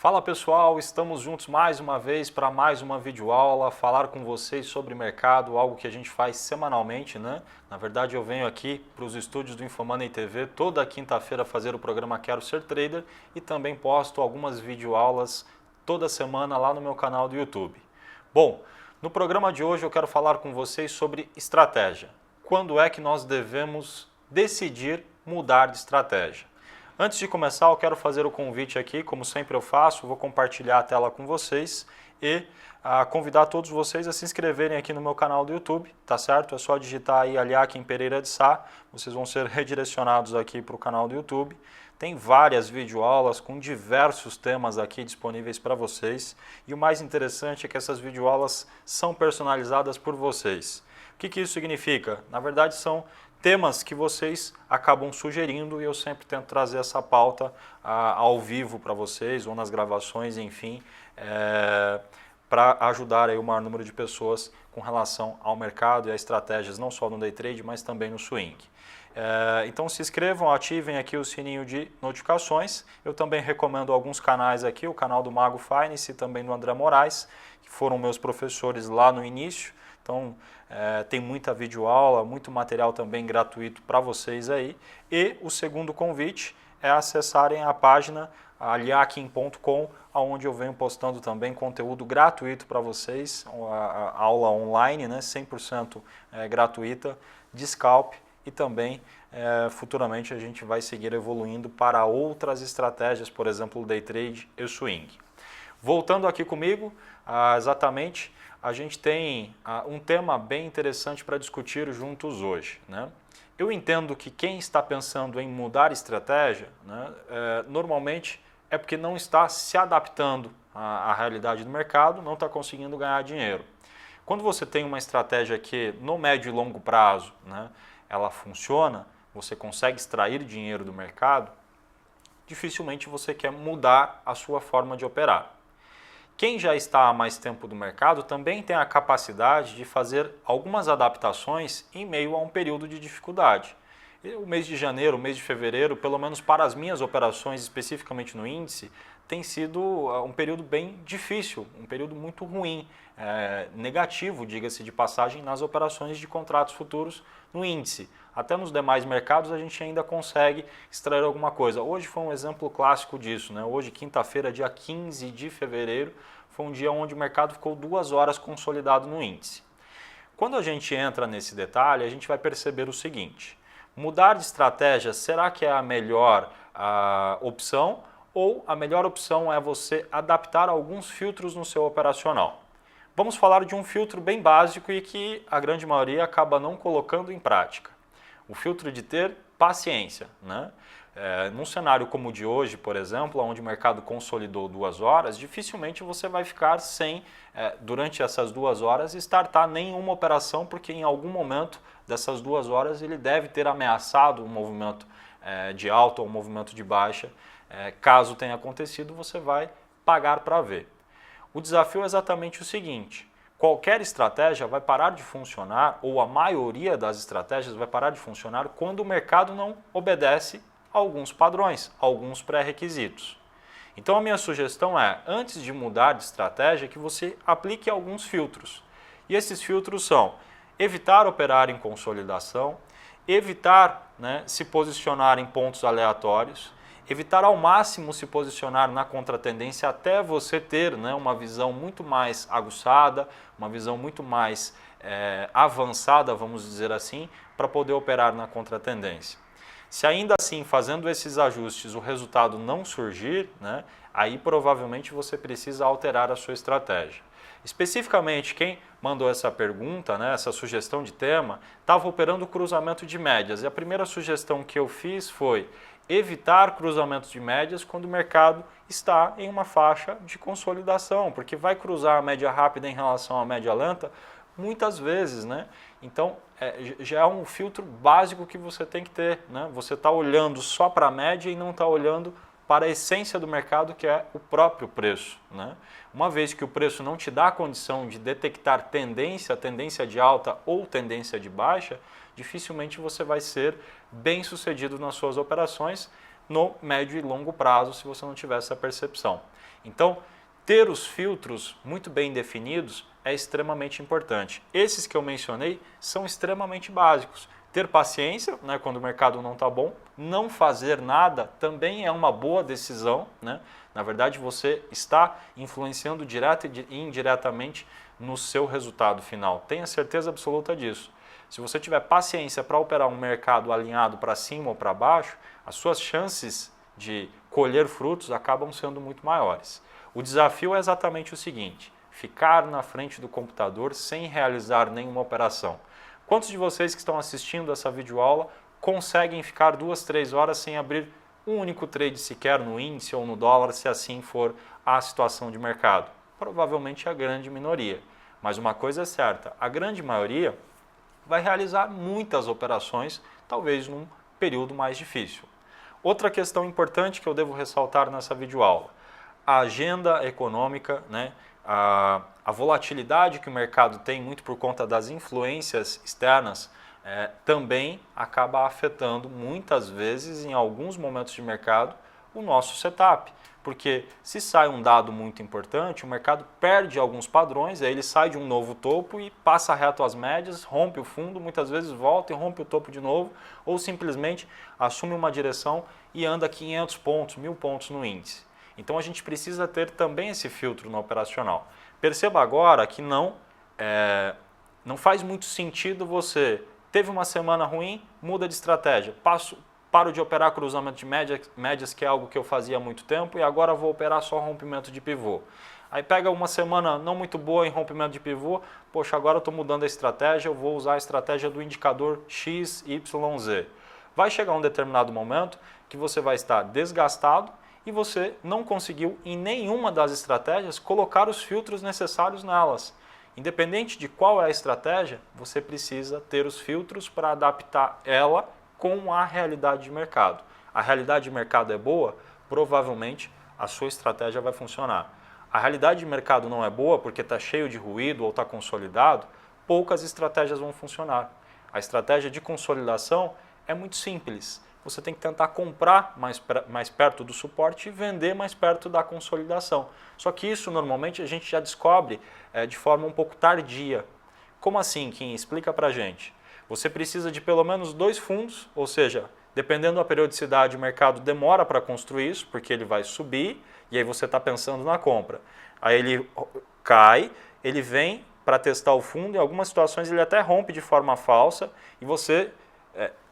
Fala pessoal, estamos juntos mais uma vez para mais uma videoaula, falar com vocês sobre mercado, algo que a gente faz semanalmente, né? Na verdade eu venho aqui para os estúdios do Infomoney TV toda quinta-feira fazer o programa Quero Ser Trader e também posto algumas videoaulas toda semana lá no meu canal do YouTube. Bom, no programa de hoje eu quero falar com vocês sobre estratégia. Quando é que nós devemos decidir mudar de estratégia? Antes de começar, eu quero fazer o convite aqui, como sempre eu faço, vou compartilhar a tela com vocês e convidar todos vocês a se inscreverem aqui no meu canal do YouTube, tá certo? É só digitar aí Aliaquim Pereira de Sá, vocês vão ser redirecionados aqui para o canal do YouTube. Tem várias videoaulas com diversos temas aqui disponíveis para vocês e o mais interessante é que essas videoaulas são personalizadas por vocês. O que isso significa? Na verdade são temas que vocês acabam sugerindo e eu sempre tento trazer essa pauta ao vivo para vocês ou nas gravações, enfim, para ajudar aí o maior número de pessoas com relação ao mercado e a estratégias não só no day trade, mas também no swing. Então se inscrevam, ativem aqui o sininho de notificações. Eu também recomendo alguns canais aqui, o canal do Mago Finance e também do André Moraes, que foram meus professores lá no início. Então, tem muita videoaula, muito material também gratuito para vocês aí. E o segundo convite é acessarem a página aliaquim.com, onde eu venho postando também conteúdo gratuito para vocês, a aula online, né, 100% gratuita, de scalp e também futuramente a gente vai seguir evoluindo para outras estratégias, por exemplo, o day trade e o swing. Voltando aqui comigo, exatamente, a gente tem um tema bem interessante para discutir juntos hoje, né? Eu entendo que quem está pensando em mudar estratégia, né, normalmente é porque não está se adaptando à realidade do mercado, não está conseguindo ganhar dinheiro. Quando você tem uma estratégia que no médio e longo prazo, né, ela funciona, você consegue extrair dinheiro do mercado, dificilmente você quer mudar a sua forma de operar. Quem já está há mais tempo no mercado também tem a capacidade de fazer algumas adaptações em meio a um período de dificuldade. O mês de janeiro, o mês de fevereiro, pelo menos para as minhas operações, especificamente no índice, tem sido um período bem difícil, um período muito ruim, negativo, diga-se de passagem, nas operações de contratos futuros no índice. Até nos demais mercados a gente ainda consegue extrair alguma coisa. Hoje foi um exemplo clássico disso, né? Hoje, quinta-feira, dia 15 de fevereiro, foi um dia onde o mercado ficou 2 horas consolidado no índice. Quando a gente entra nesse detalhe, a gente vai perceber o seguinte: mudar de estratégia, será que é a melhor opção? Ou a melhor opção é você adaptar alguns filtros no seu operacional? Vamos falar de um filtro bem básico e que a grande maioria acaba não colocando em prática. O filtro de ter paciência, né? Num cenário como o de hoje, por exemplo, onde o mercado consolidou 2 horas, dificilmente você vai ficar sem, durante essas 2 horas, startar nenhuma operação, porque em algum momento dessas 2 horas ele deve ter ameaçado um movimento de alta ou um movimento de baixa. Caso tenha acontecido, você vai pagar para ver. O desafio é exatamente o seguinte: qualquer estratégia vai parar de funcionar, ou a maioria das estratégias vai parar de funcionar quando o mercado não obedece a alguns padrões, a alguns pré-requisitos. Então a minha sugestão é, antes de mudar de estratégia, que você aplique alguns filtros. E esses filtros são: evitar operar em consolidação, evitar, né, se posicionar em pontos aleatórios, evitar ao máximo se posicionar na contratendência até você ter, né, uma visão muito mais aguçada, uma visão muito mais avançada, vamos dizer assim, para poder operar na contratendência. Se ainda assim, fazendo esses ajustes, o resultado não surgir, né, aí provavelmente você precisa alterar a sua estratégia. Especificamente, quem mandou essa pergunta, né, essa sugestão de tema, estava operando cruzamento de médias. E a primeira sugestão que eu fiz foi evitar cruzamentos de médias quando o mercado está em uma faixa de consolidação, porque vai cruzar a média rápida em relação à média lenta muitas vezes, né? Então, já é um filtro básico que você tem que ter, né? Você está olhando só para a média e não está olhando para a essência do mercado, que é o próprio preço, né? Uma vez que o preço não te dá a condição de detectar tendência de alta ou tendência de baixa, dificilmente você vai ser bem sucedido nas suas operações no médio e longo prazo, se você não tiver essa percepção. Então, ter os filtros muito bem definidos é extremamente importante. Esses que eu mencionei são extremamente básicos. Ter paciência, né, quando o mercado não está bom, não fazer nada também é uma boa decisão, né? Na verdade, você está influenciando direta e indiretamente no seu resultado final. Tenha certeza absoluta disso. Se você tiver paciência para operar um mercado alinhado para cima ou para baixo, as suas chances de colher frutos acabam sendo muito maiores. O desafio é exatamente o seguinte: ficar na frente do computador sem realizar nenhuma operação. Quantos de vocês que estão assistindo essa videoaula conseguem ficar 2, 3 horas sem abrir um único trade sequer no índice ou no dólar, se assim for a situação de mercado? Provavelmente a grande minoria. Mas uma coisa é certa, a grande maioria vai realizar muitas operações, talvez num período mais difícil. Outra questão importante que eu devo ressaltar nessa videoaula: a agenda econômica, né? A volatilidade que o mercado tem, muito por conta das influências externas, também acaba afetando muitas vezes, em alguns momentos de mercado, o nosso setup. Porque se sai um dado muito importante, o mercado perde alguns padrões, aí ele sai de um novo topo e passa reto às médias, rompe o fundo, muitas vezes volta e rompe o topo de novo, ou simplesmente assume uma direção e anda 500 pontos, 1000 pontos no índice. Então a gente precisa ter também esse filtro no operacional. Perceba agora que não faz muito sentido você, teve uma semana ruim, muda de estratégia, paro de operar cruzamento de médias, que é algo que eu fazia há muito tempo, e agora vou operar só rompimento de pivô. Aí pega uma semana não muito boa em rompimento de pivô, poxa, agora eu estou mudando a estratégia, eu vou usar a estratégia do indicador X, Y, Z. Vai chegar um determinado momento que você vai estar desgastado e você não conseguiu em nenhuma das estratégias colocar os filtros necessários nelas. Independente de qual é a estratégia, você precisa ter os filtros para adaptar ela com a realidade de mercado. A realidade de mercado é boa, provavelmente a sua estratégia vai funcionar. A realidade de mercado não é boa porque está cheio de ruído ou está consolidado, poucas estratégias vão funcionar. A estratégia de consolidação é muito simples. Você tem que tentar comprar mais perto do suporte e vender mais perto da consolidação. Só que isso normalmente a gente já descobre de forma um pouco tardia. Como assim, Kim? Explica pra gente. Você precisa de pelo menos 2 fundos, ou seja, dependendo da periodicidade, o mercado demora para construir isso, porque ele vai subir e aí você está pensando na compra. Aí ele cai, ele vem para testar o fundo, em algumas situações ele até rompe de forma falsa e você,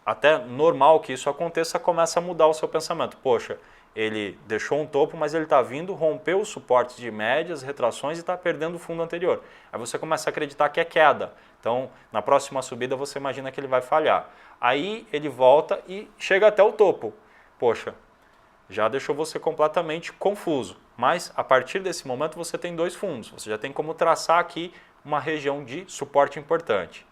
até normal que isso aconteça, começa a mudar o seu pensamento. Poxa, ele deixou um topo, mas ele está vindo, rompeu os suportes de médias, retrações e está perdendo o fundo anterior. Aí você começa a acreditar que é queda. Então, na próxima subida você imagina que ele vai falhar. Aí ele volta e chega até o topo. Poxa, já deixou você completamente confuso. Mas a partir desse momento você tem 2 fundos. Você já tem como traçar aqui uma região de suporte importante.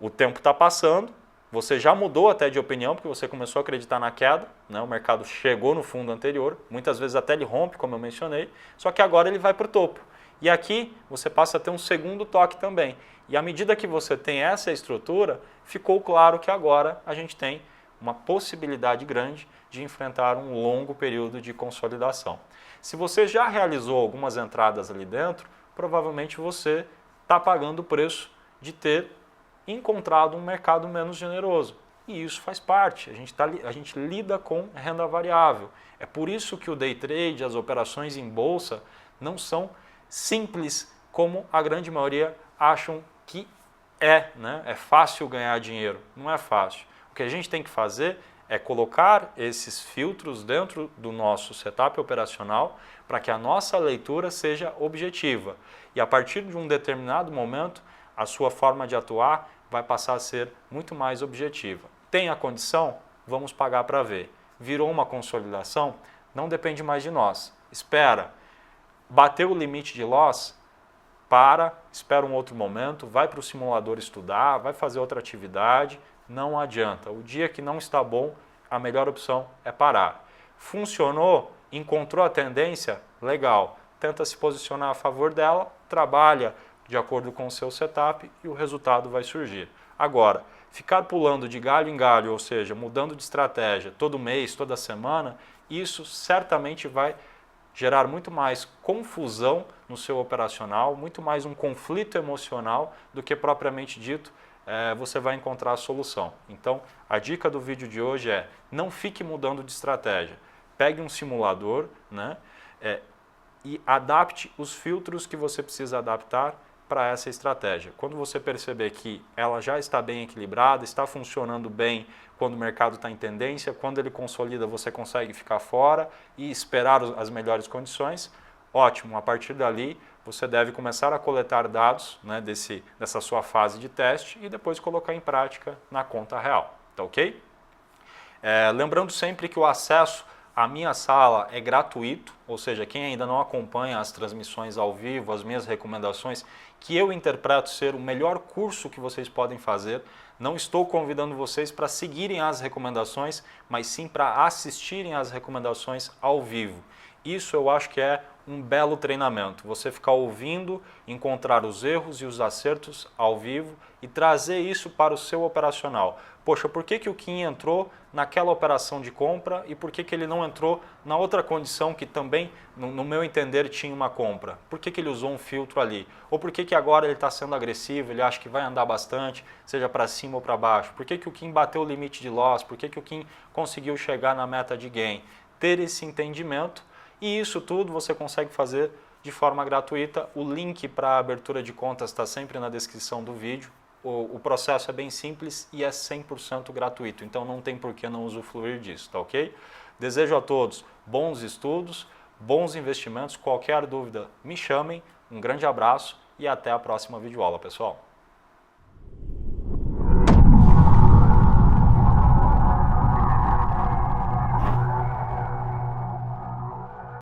O tempo está passando. Você já mudou até de opinião, porque você começou a acreditar na queda, né? O mercado chegou no fundo anterior, muitas vezes até ele rompe, como eu mencionei, só que agora ele vai para o topo. E aqui você passa a ter um segundo toque também. E à medida que você tem essa estrutura, ficou claro que agora a gente tem uma possibilidade grande de enfrentar um longo período de consolidação. Se você já realizou algumas entradas ali dentro, provavelmente você está pagando o preço de ter encontrado um mercado menos generoso. E isso faz parte, a gente lida com renda variável. É por isso que o day trade, as operações em bolsa, não são simples como a grande maioria acham que né? É fácil ganhar dinheiro. Não é fácil. O que a gente tem que fazer é colocar esses filtros dentro do nosso setup operacional para que a nossa leitura seja objetiva. E a partir de um determinado momento, a sua forma de atuar vai passar a ser muito mais objetiva. Tem a condição? Vamos pagar para ver. Virou uma consolidação? Não depende mais de nós. Espera. Bateu o limite de loss? Espera um outro momento, vai para o simulador estudar, vai fazer outra atividade. Não adianta. O dia que não está bom, a melhor opção é parar. Funcionou? Encontrou a tendência? Legal. Tenta se posicionar a favor dela, trabalha de acordo com o seu setup e o resultado vai surgir. Agora, ficar pulando de galho em galho, ou seja, mudando de estratégia todo mês, toda semana, isso certamente vai gerar muito mais confusão no seu operacional, muito mais um conflito emocional do que propriamente dito você vai encontrar a solução. Então, a dica do vídeo de hoje é: não fique mudando de estratégia. Pegue um simulador, né, e adapte os filtros que você precisa adaptar para essa estratégia. Quando você perceber que ela já está bem equilibrada, está funcionando bem quando o mercado está em tendência, quando ele consolida você consegue ficar fora e esperar as melhores condições, ótimo, a partir dali você deve começar a coletar dados, né, dessa sua fase de teste e depois colocar em prática na conta real, tá ok? Lembrando sempre que o acesso à minha sala é gratuito, ou seja, quem ainda não acompanha as transmissões ao vivo, as minhas recomendações, que eu interpreto ser o melhor curso que vocês podem fazer, não estou convidando vocês para seguirem as recomendações, mas sim para assistirem às recomendações ao vivo. Isso eu acho que é um belo treinamento, você ficar ouvindo, encontrar os erros e os acertos ao vivo e trazer isso para o seu operacional. Poxa, por que o Kim entrou naquela operação de compra e por que ele não entrou na outra condição que também, no meu entender, tinha uma compra? Por que ele usou um filtro ali? Ou por que agora ele está sendo agressivo, ele acha que vai andar bastante, seja para cima ou para baixo? Por que o Kim bateu o limite de loss? Por que o Kim conseguiu chegar na meta de gain? Ter esse entendimento. E isso tudo você consegue fazer de forma gratuita. O link para a abertura de contas está sempre na descrição do vídeo. O processo é bem simples e é 100% gratuito, então não tem por que não usufruir disso, tá ok? Desejo a todos bons estudos, bons investimentos. Qualquer dúvida, me chamem. Um grande abraço e até a próxima videoaula, pessoal.